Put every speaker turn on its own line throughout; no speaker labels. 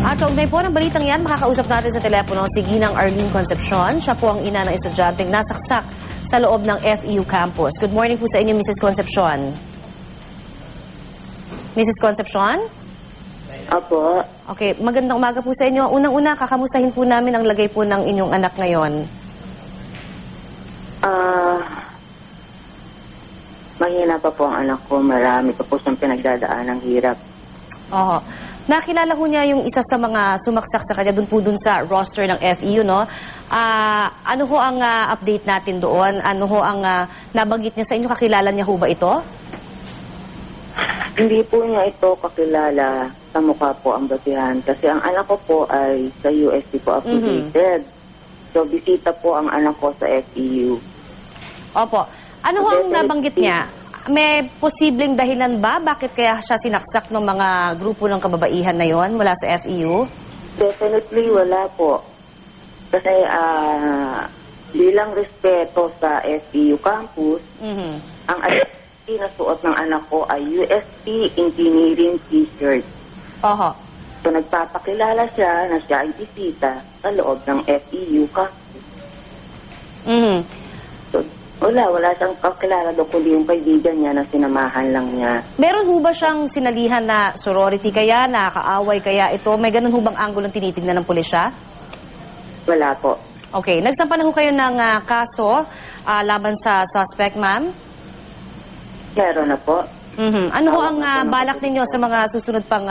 At kaugnay po ng balitang yan, makakausap natin sa telepono si Ginang Arlene Concepcion. Siya po ang ina ng estudyanteng nasaksak sa loob ng FEU campus. Good morning po sa inyo, Mrs. Concepcion. Mrs. Concepcion?
Apo.
Okay, magandang umaga po sa inyo. Unang-una, kakamusahin po namin ang lagay po ng inyong anak ngayon.
Mahina pa po ang anak ko. Marami pa po siyang pinagdadaan ng hirap.
Oo. Nakilala ho niya yung isa sa mga sumaksak sa kanya dun sa roster ng FEU, no? Ano ho ang update natin doon? Ano ho ang nabanggit niya sa inyo? Kakilala niya ho ba ito?
Hindi po niya ito kakilala. Sa mukha po ang batihan. Kasi ang anak ko po ay sa UST po affiliated. So, bisita po ang anak ko sa FEU.
Opo. Ano ho ang nabanggit niya? May posibleng dahilan ba? Bakit kaya siya sinaksak ng mga grupo ng kababaihan na yon mula sa FEU?
Definitely wala po. Kasi bilang respeto sa FEU campus, ang na suot ng anak ko ay UST Engineering T-shirt.
Oho.
So nagpapakilala siya na siya ay bisita sa loob ng FEU campus. So, wala siyang kakilala doon kundi yung kaibigan niya na sinamahan lang niya.
Meron ho ba siyang sinalihan na sorority kaya, nakakaaway kaya ito? May ganun ho bang anggulong tinitignan ng pulisya?
Wala po.
Okay. Nagsampa na ho kayo ng kaso laban sa suspect, ma'am?
Meron na po.
Ano ho ang balak ninyo sa mga susunod pang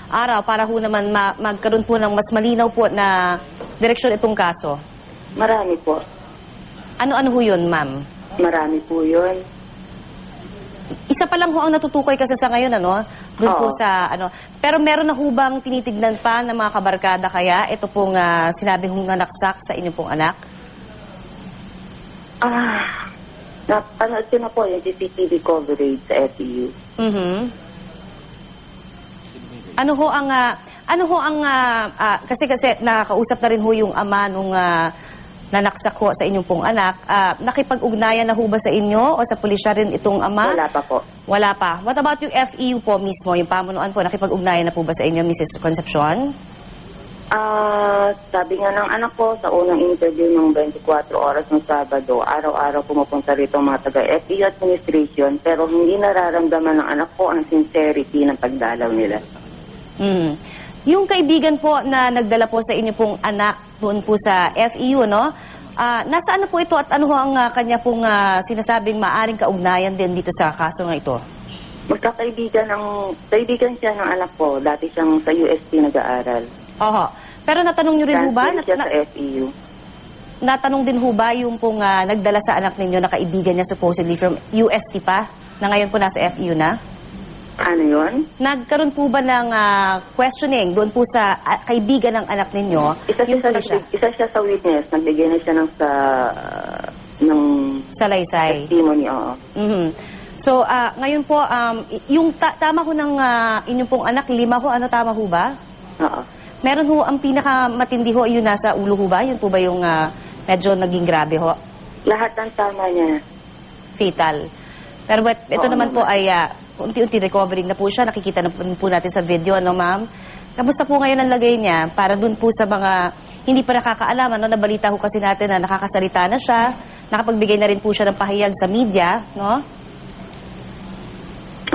araw para ho naman magkaroon po ng mas malinaw po na direksyon itong kaso?
Marami po.
Ano-ano ho yun, ma'am?
Marami po yun.
Isa pa lang ho ang natutukoy kasi sa ngayon, ano? Doon po sa, ano. Pero meron na ho bang tinitignan pa ng mga kabarkada kaya? Ito pong sinabi hong nanaksak sa inyong pong anak?
Napanood ko na po yung CCTV coverage sa FEU.
Ano ho ang, kasi nakakausap na rin ho yung ama nung nanaksak ho sa inyong pong anak. Nakipag-ugnayan na ho ba sa inyo o sa pulisya rin itong ama?
Wala pa po.
Wala pa. What about yung FEU po mismo, yung pamunuan po, nakipag-ugnayan na po ba sa inyo, Mrs. Concepcion?
Sabi nga ng anak ko sa unang interview ng 24 oras ng Sabado, araw-araw pumupunta rito ang mga taga-FEU administration pero hindi nararamdaman ng anak ko ang sincerity ng pagdalaw nila.
Yung kaibigan po na nagdala po sa inyo pong anak doon po sa FEU, no? Nasaan na po ito at ano ho ang kanya pong sinasabing maaring kaugnayan din dito sa kaso nga ito? Kaibigan siya ng anak ko. Dati siyang sa UST nag-aaral. Oho. Pero natanong nyo rin ho ba?
Siya sa FEU.
Natanong din ho ba yung pong nagdala sa anak ninyo na kaibigan niya supposedly from UST pa, na ngayon po nasa FEU na?
Ano yun?
Nagkaroon po ba ng questioning doon po sa kaibigan ng anak ninyo?
Isa siya sa witness. Nagbigay na siya ng
salaysay.
Testimony, oo.
So, ngayon po, yung tama ho ng inyong pong anak, 5 ho, ano tama ho ba?
Oo.
Meron ho, ang pinakamatindi ho, yun nasa ulo ho ba? Yun po ba yung medyo naging grabe ho?
Lahat ng tama niya.
Fatal. Pero ito naman po ay unti-unti recovering na po siya. Nakikita na po natin sa video, ano ma'am? Kamusta po ngayon ang lagay niya? Para dun po sa mga hindi pa nakakaalam, ano, nabalita ho kasi natin na nakakasalita na siya, nakapagbigay na rin po siya ng pahayag sa media, no?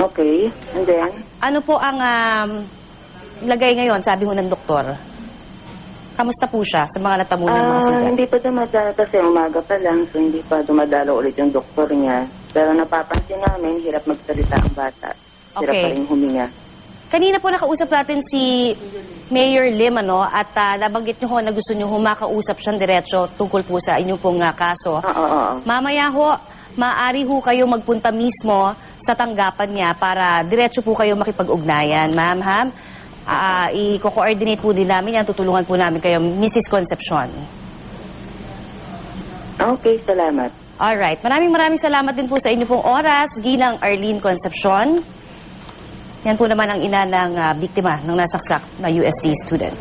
Okay. And then?
Ano po ang lagay ngayon, sabi ho ng doktor? Kamusta po siya sa mga natamunan mga sugat?
Hindi pa dumadalo kasi umaga pa lang, so hindi pa dumadalo ulit yung doktor niya. Pero napapansin namin, hirap magsalita ang bata. Hirap pa rin huminga.
Kanina po nakausap natin si Mayor Lim, ano, at nabanggit niyo ho na gusto niyo makausap siyang diretso tungkol po sa inyong pong kaso.
Oo.
Mamaya ho, maaari ho kayo magpunta mismo sa tanggapan niya para diretso po kayo makipag-ugnayan, ma'am, ha? I-coordinate po din namin yan, tutulungan po namin kayo, Mrs. Concepcion.
Okay, salamat.
Alright, maraming salamat din po sa inyo pong oras, Ginang Arlene Concepcion. Yan po naman ang ina ng biktima ng nasaksak na UST student.